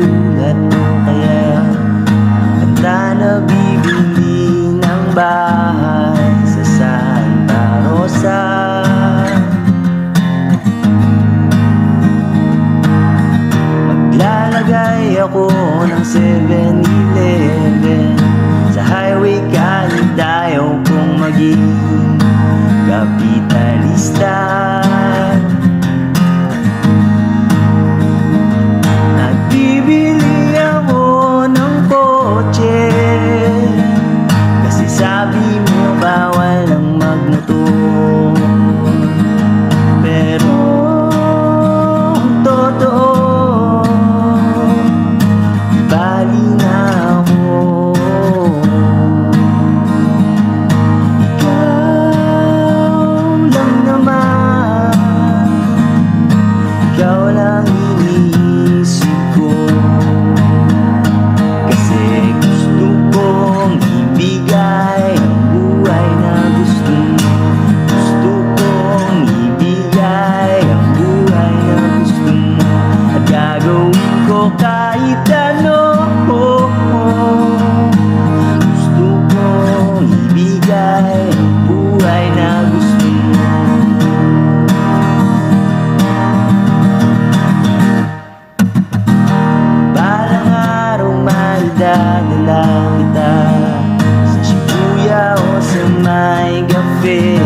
katulad mo, kaya handa na bibili ng bahay sa Santa Rosa. Maglalagay ako ng 7-Eleven sa highway kahit ayaw kong maging kapitalista. Nagbibili ako ng kotse kasi sabi mo bawal ang magmotor. Pero totoo, bali na ako. Ikaw lang iniisip ko, kasi gusto kong ibigay ang buhay na gusto mo. Gusto kong ibigay ang buhay na gusto mo, at gagawin ko kahit ano. Gusto kong ibigay ang buhay na gusto mo. Dadala kita sa Shibuya o sa may cafe.